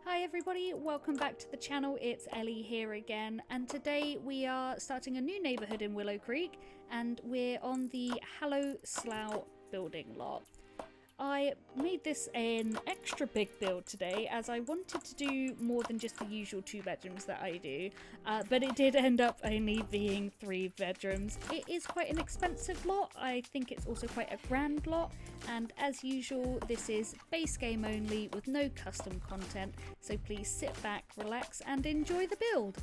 Hi everybody, welcome back to the channel. It's Ellie here again, and today we are starting a new neighbourhood in Willow Creek, and we're on the Hallow Slough building lot. I made this an extra big build today as I wanted to do more than just the usual 2 bedrooms that I do, but it did end up only being 3 bedrooms. It is quite an expensive lot. I think it's also quite a grand lot, and as usual this is base game only with no custom content, so please sit back, relax and enjoy the build.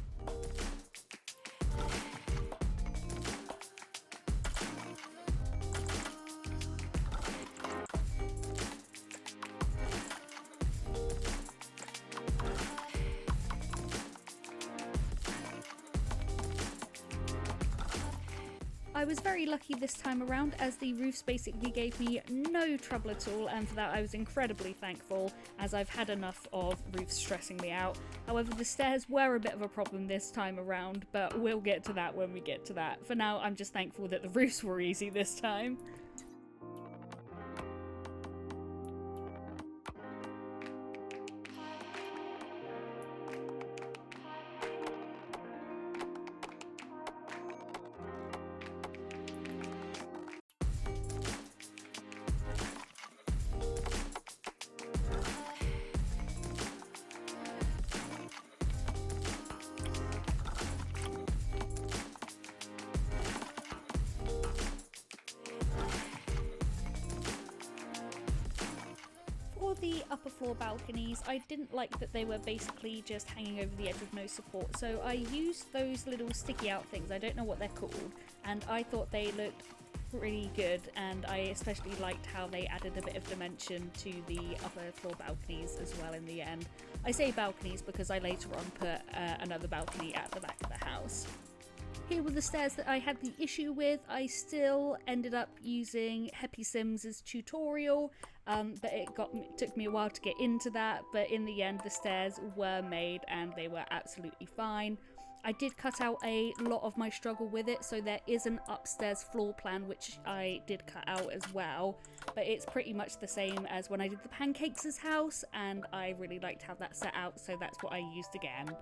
I was very lucky this time around as the roofs basically gave me no trouble at all, and for that I was incredibly thankful as I've had enough of roofs stressing me out. However, the stairs were a bit of a problem this time around, but we'll get to that when we get to that. For now, I'm just thankful that the roofs were easy this time. For the upper floor balconies, I didn't like that they were basically just hanging over the edge with no support, so I used those little sticky out things, I don't know what they're called, and I thought they looked pretty good, and I especially liked how they added a bit of dimension to the upper floor balconies as well in the end. I say balconies because I later on put another balcony at the back of the house. Here were the stairs that I had the issue with. I still ended up using Happy Sims' tutorial, but it took me a while to get into that, but in the end the stairs were made and they were absolutely fine. I did cut out a lot of my struggle with it, so there is an upstairs floor plan which I did cut out as well, but it's pretty much the same as when I did the Pancakes' house, and I really liked how that set out, so that's what I used again.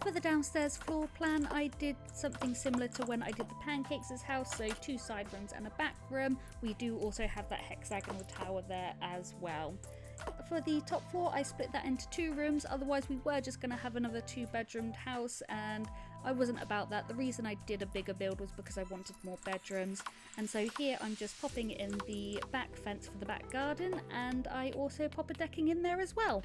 For the downstairs floor plan, I did something similar to when I did the Pancakes' house, so 2 side rooms and a back room. We do also have that hexagonal tower there as well. For the top floor, I split that into 2 rooms, otherwise we were just going to have another 2-bedroomed house, and I wasn't about that. The reason I did a bigger build was because I wanted more bedrooms, and so here I'm just popping in the back fence for the back garden, and I also pop a decking in there as well.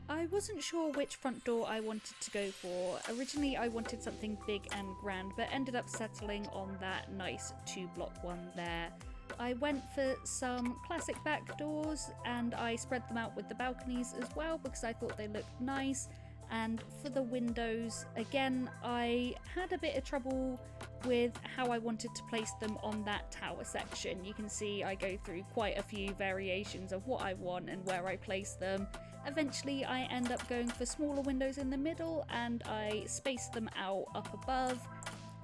I wasn't sure which front door I wanted to go for. Originally I wanted something big and grand, but ended up settling on that nice 2-block one there. I went for some classic back doors and I spread them out with the balconies as well because I thought they looked nice. And for the windows, again, I had a bit of trouble with how I wanted to place them on that tower section. You can see I go through quite a few variations of what I want and where I place them. Eventually I end up going for smaller windows in the middle and I space them out up above.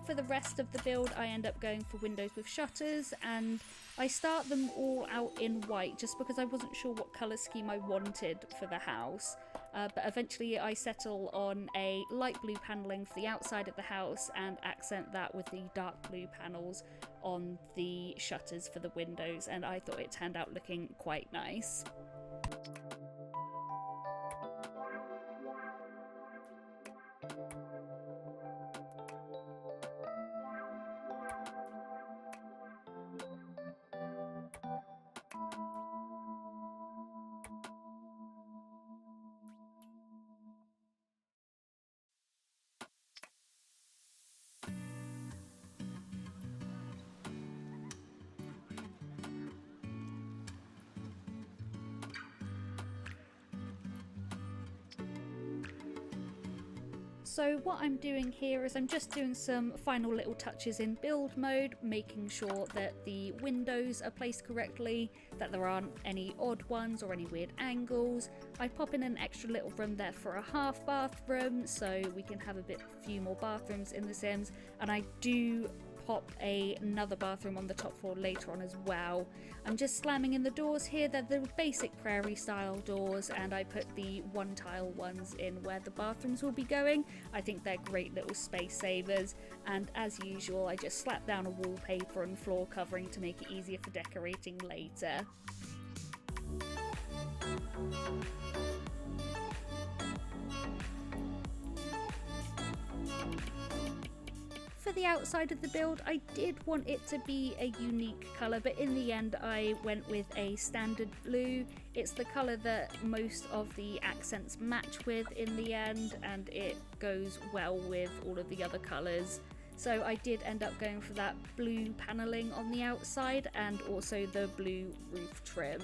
For the rest of the build I end up going for windows with shutters, and I start them all out in white just because I wasn't sure what colour scheme I wanted for the house. But eventually I settle on a light blue panelling for the outside of the house and accent that with the dark blue panels on the shutters for the windows, and I thought it turned out looking quite nice. So what I'm doing here is I'm just doing some final little touches in build mode, making sure that the windows are placed correctly, that there aren't any odd ones or any weird angles. I pop in an extra little room there for a half bathroom so we can have few more bathrooms in The Sims, and I do pop another bathroom on the top floor later on as well. I'm just slamming in the doors here. They're the basic prairie style doors, and I put the one tile ones in where the bathrooms will be going. I think they're great little space savers, and as usual I just slap down a wallpaper and floor covering to make it easier for decorating later. For the outside of the build, I did want it to be a unique colour, but in the end I went with a standard blue. It's the colour that most of the accents match with in the end, and it goes well with all of the other colours. So I did end up going for that blue panelling on the outside and also the blue roof trim.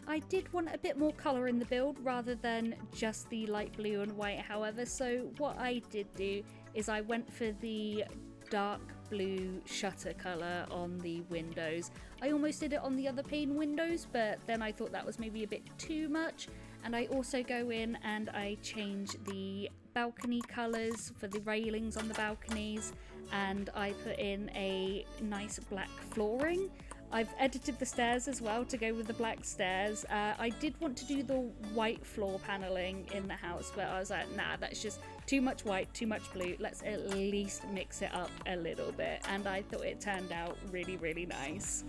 I did want a bit more colour in the build rather than just the light blue and white, however, so what I did do is I went for the dark blue shutter colour on the windows. I almost did it on the other pane windows, but then I thought that was maybe a bit too much, and I also go in and I change the balcony colours for the railings on the balconies, and I put in a nice black flooring. I've edited the stairs as well to go with the black stairs. I did want to do the white floor paneling in the house, but I was like, nah, that's just too much white, too much blue. Let's at least mix it up a little bit. And I thought it turned out really, really nice.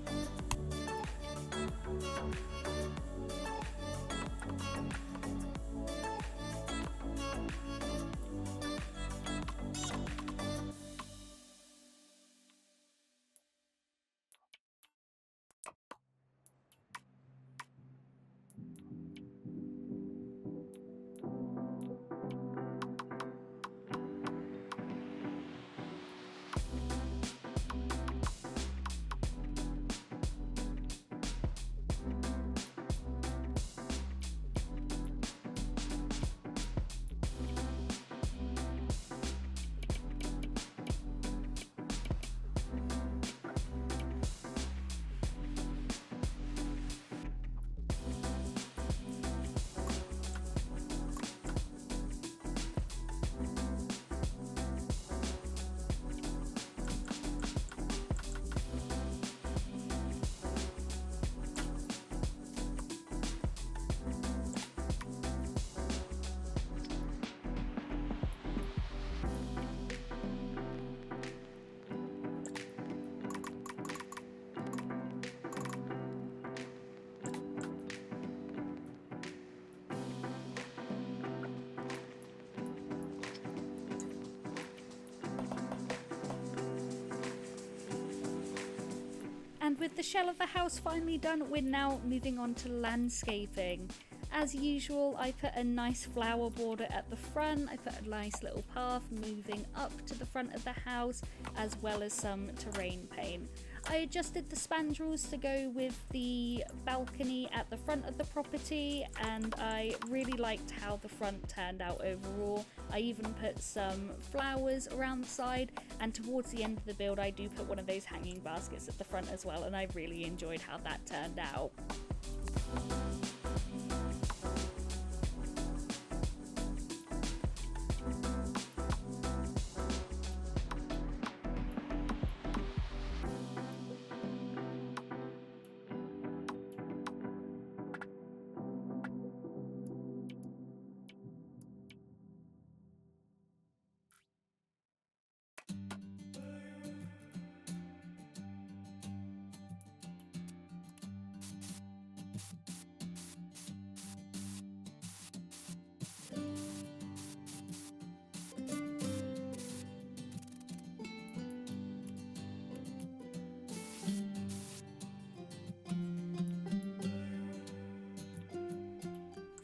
And with the shell of the house finally done, we're now moving on to landscaping. As usual, I put a nice flower border at the front. I put a nice little path moving up to the front of the house, as well as some terrain paint. I adjusted the spandrels to go with the balcony at the front of the property, and I really liked how the front turned out overall. I even put some flowers around the side, and towards the end of the build I do put one of those hanging baskets at the front as well, and I really enjoyed how that turned out.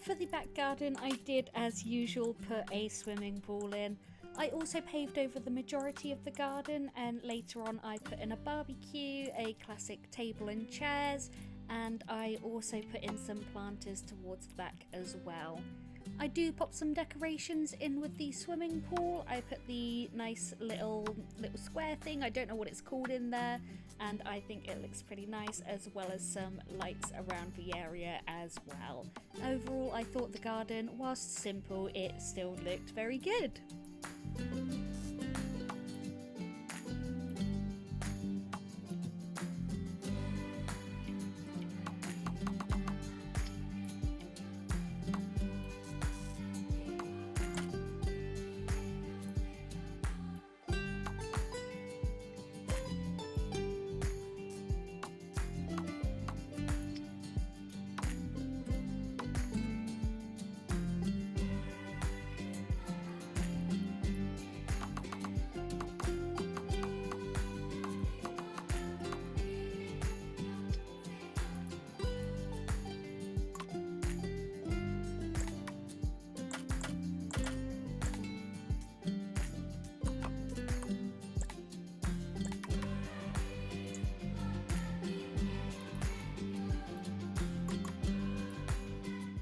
For the back garden, I did, as usual, put a swimming pool in. I also paved over the majority of the garden, and later on I put in a barbecue, a classic table and chairs, and I also put in some planters towards the back as well. I do pop some decorations in with the swimming pool. I put the nice little square thing, I don't know what it's called, in there, and I think it looks pretty nice, as well as some lights around the area as well. Overall, I thought the garden, whilst simple, it still looked very good.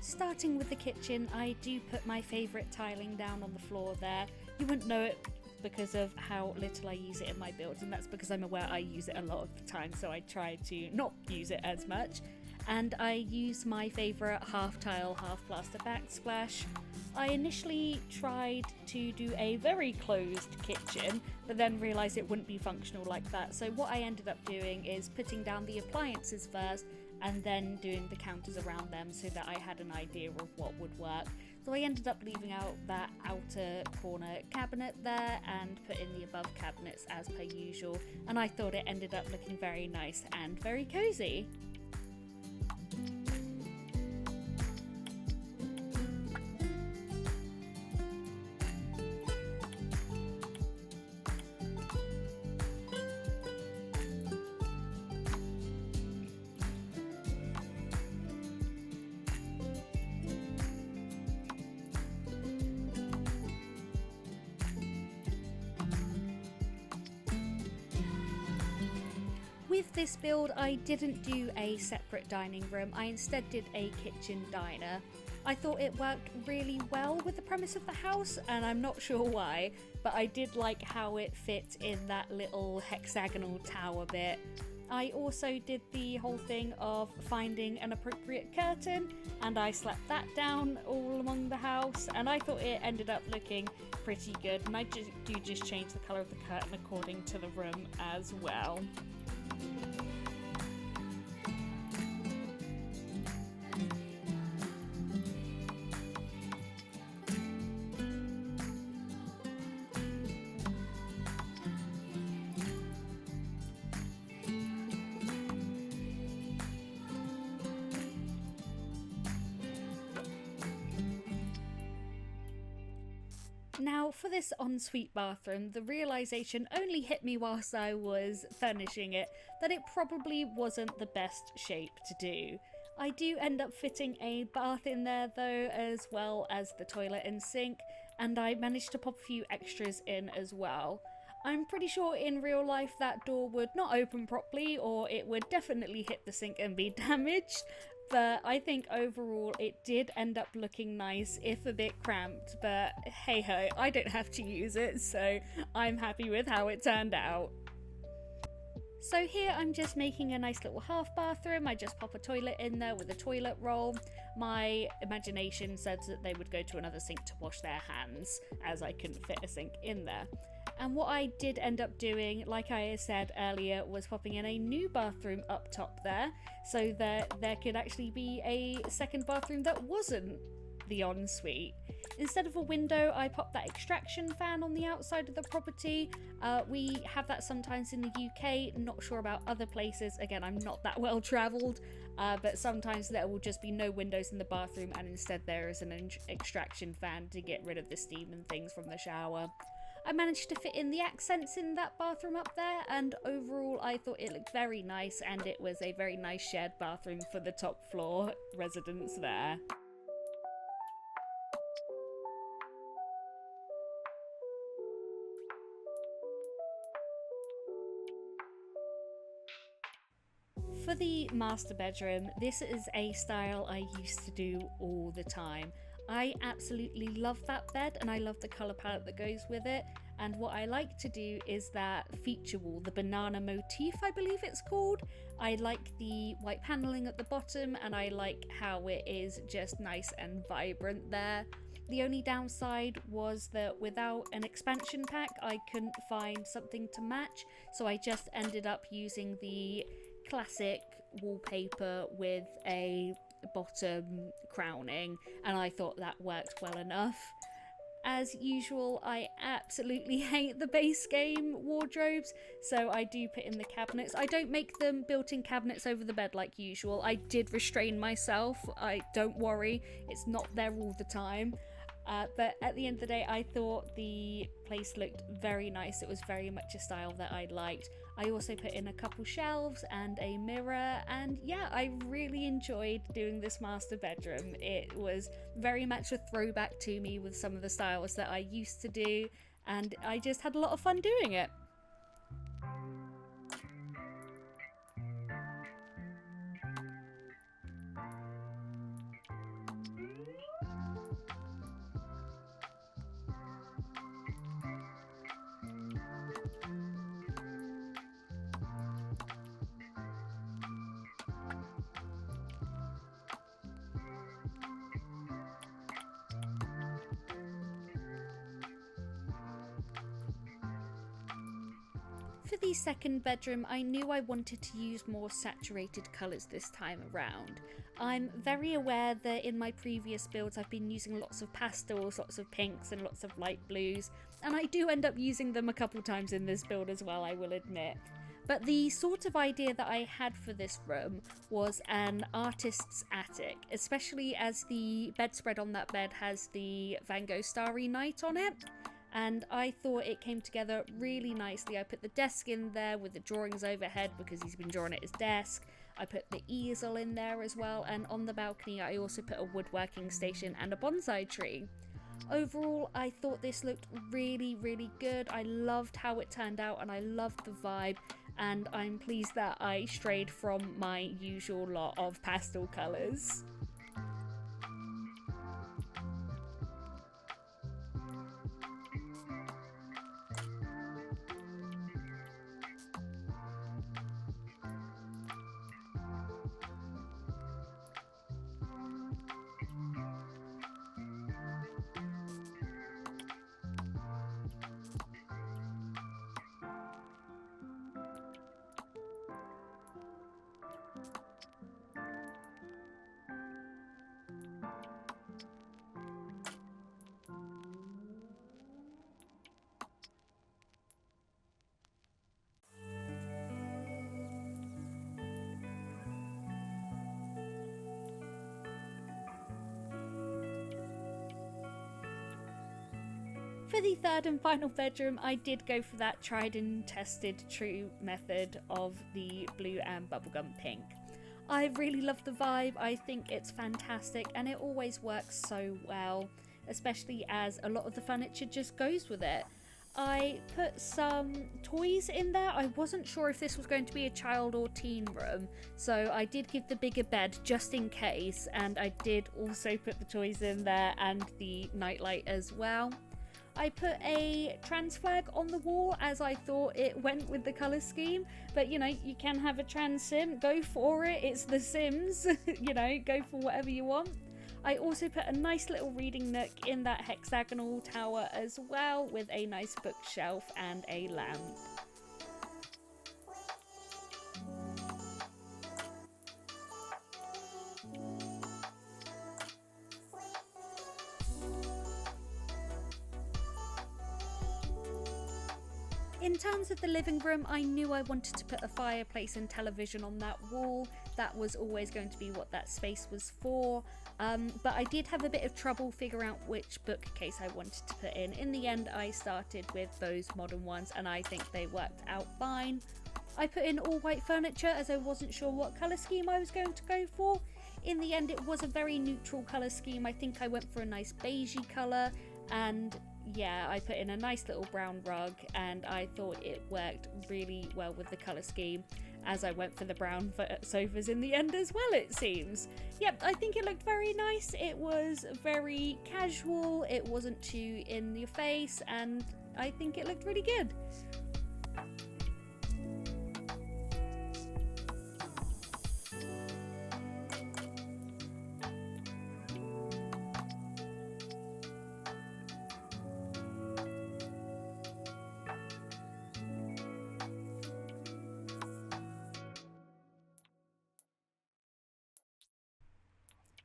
Starting with the kitchen, I do put my favourite tiling down on the floor there. You wouldn't know it because of how little I use it in my builds, and that's because I'm aware I use it a lot of the time, so I try to not use it as much. And I use my favourite half tile, half plaster backsplash. I initially tried to do a very closed kitchen, but then realised it wouldn't be functional like that. So what I ended up doing is putting down the appliances first, and then doing the counters around them so that I had an idea of what would work. So I ended up leaving out that outer corner cabinet there and put in the above cabinets as per usual, and I thought it ended up looking very nice and very cozy. With this build, I didn't do a separate dining room, I instead did a kitchen diner. I thought it worked really well with the premise of the house, and I'm not sure why, but I did like how it fit in that little hexagonal tower bit. I also did the whole thing of finding an appropriate curtain, and I slapped that down all along the house, and I thought it ended up looking pretty good, and I do just change the colour of the curtain according to the room as well. Now, for this ensuite bathroom, the realisation only hit me whilst I was furnishing it that it probably wasn't the best shape to do. I do end up fitting a bath in there though, as well as the toilet and sink, and I managed to pop a few extras in as well. I'm pretty sure in real life that door would not open properly, or it would definitely hit the sink and be damaged. But I think overall it did end up looking nice, if a bit cramped, but hey ho, I don't have to use it, so I'm happy with how it turned out. So here I'm just making a nice little half bathroom. I just pop a toilet in there with a toilet roll. My imagination said that they would go to another sink to wash their hands, as I couldn't fit a sink in there. And what I did end up doing, like I said earlier, was popping in a new bathroom up top there, so that there could actually be a second bathroom that wasn't the ensuite. Instead of a window, I popped that extraction fan on the outside of the property. We have that sometimes in the UK, not sure about other places. Again, I'm not that well travelled, but sometimes there will just be no windows in the bathroom, and instead there is an extraction fan to get rid of the steam and things from the shower. I managed to fit in the accents in that bathroom up there, and overall I thought it looked very nice, and it was a very nice shared bathroom for the top floor residents there. For the master bedroom, this is a style I used to do all the time. I absolutely love that bed and I love the colour palette that goes with it. And what I like to do is that feature wall, the banana motif I believe it's called. I like the white panelling at the bottom and I like how it is just nice and vibrant there. The only downside was that without an expansion pack I couldn't find something to match, so I just ended up using the classic wallpaper with a bottom crowning, and I thought that worked well enough. As usual, I absolutely hate the base game wardrobes, so I do put in the cabinets. I don't make them built-in cabinets over the bed like usual. I did restrain myself. Don't worry, it's not there all the time. But at the end of the day, I thought the place looked very nice. It was very much a style that I liked. I also put in a couple shelves and a mirror, and yeah, I really enjoyed doing this master bedroom. It was very much a throwback to me with some of the styles that I used to do, and I just had a lot of fun doing it. For the second bedroom, I knew I wanted to use more saturated colours this time around. I'm very aware that in my previous builds I've been using lots of pastels, lots of pinks and lots of light blues, and I do end up using them a couple times in this build as well, I will admit. But the sort of idea that I had for this room was an artist's attic, especially as the bedspread on that bed has the Van Gogh Starry Night on it. And I thought it came together really nicely. I put the desk in there with the drawings overhead because he's been drawing at his desk. I put the easel in there as well, and on the balcony I also put a woodworking station and a bonsai tree. Overall, I thought this looked really, really good. I loved how it turned out and I loved the vibe, and I'm pleased that I strayed from my usual lot of pastel colours. For the third and final bedroom, I did go for that tried and tested true method of the blue and bubblegum pink. I really love the vibe, I think it's fantastic and it always works so well, especially as a lot of the furniture just goes with it. I put some toys in there. I wasn't sure if this was going to be a child or teen room, so I did give the bigger bed just in case, and I did also put the toys in there and the nightlight as well. I put a trans flag on the wall as I thought it went with the colour scheme, but you know, you can have a trans sim, go for it, it's The Sims, you know, go for whatever you want. I also put a nice little reading nook in that hexagonal tower as well, with a nice bookshelf and a lamp. In terms of the living room, I knew I wanted to put a fireplace and television on that wall. That was always going to be what that space was for. But I did have a bit of trouble figuring out which bookcase I wanted to put in. In the end, I started with those modern ones and I think they worked out fine. I put in all white furniture as I wasn't sure what colour scheme I was going to go for. In the end, it was a very neutral colour scheme. I think I went for a nice beigey colour, and yeah, I put in a nice little brown rug and I thought it worked really well with the colour scheme. as I went for the brown sofas in the end as well, it seems. Yep, I think it looked very nice. It was very casual, it wasn't too in your face, and I think it looked really good.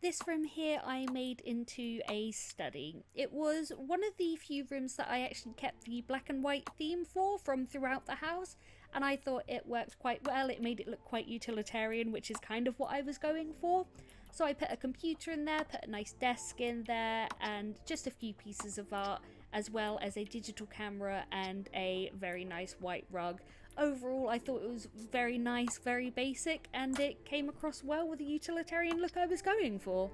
This room here I made into a study. It was one of the few rooms that I actually kept the black and white theme for from throughout the house, and I thought it worked quite well. It made it look quite utilitarian, which is kind of what I was going for. So I put a computer in there, put a nice desk in there, and just a few pieces of art, as well as a digital camera and a very nice white rug. Overall, I thought it was very nice, very basic, and it came across well with the utilitarian look I was going for.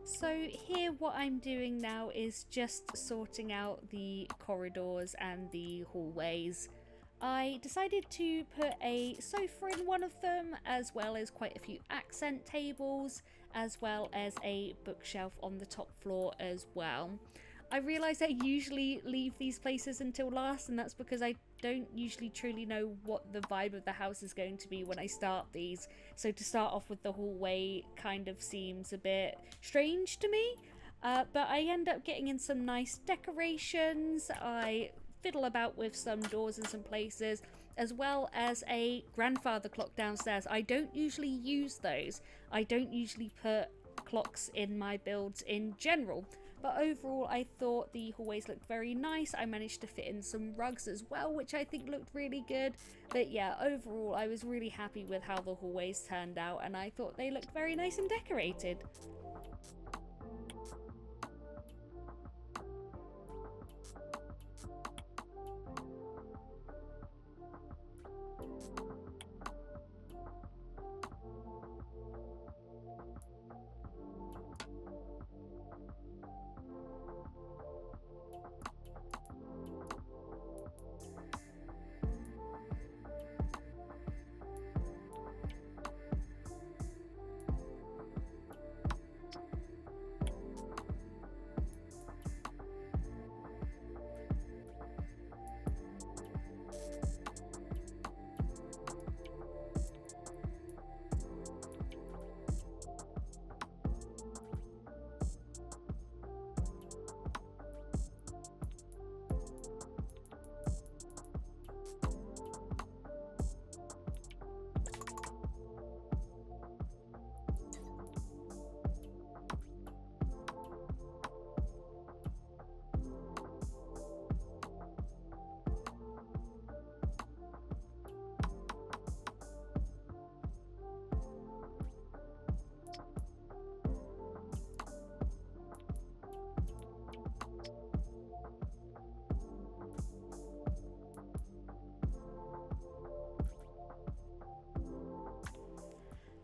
So here what I'm doing now is just sorting out the corridors and the hallways. I decided to put a sofa in one of them, as well as quite a few accent tables, as well as a bookshelf on the top floor as well. I realise I usually leave these places until last, and that's because I don't usually truly know what the vibe of the house is going to be when I start these. So to start off with the hallway kind of seems a bit strange to me. But I end up getting in some nice decorations. I fiddle about with some doors in some places, as well as a grandfather clock downstairs. I don't usually use those. I don't usually put clocks in my builds in general. But overall, I thought the hallways looked very nice. I managed to fit in some rugs as well, which I think looked really good. But yeah, overall, I was really happy with how the hallways turned out, and I thought they looked very nice and decorated.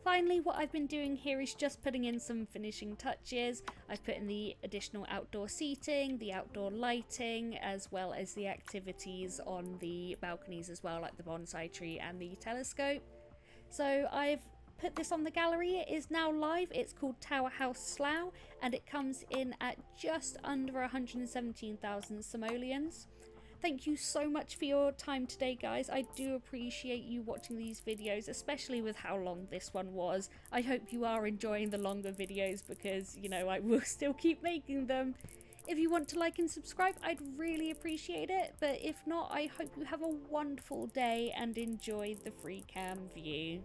Finally, what I've been doing here is just putting in some finishing touches. I've put in the additional outdoor seating, the outdoor lighting, as well as the activities on the balconies as well, like the bonsai tree and the telescope. So I've put this on the gallery. It is now live. It's called Tower House Slough, and it comes in at just under 117,000 simoleons. Thank you so much for your time today, guys. I do appreciate you watching these videos, especially with how long this one was. I hope you are enjoying the longer videos because, you know, I will still keep making them. If you want to like and subscribe, I'd really appreciate it. But if not, I hope you have a wonderful day and enjoy the free cam view.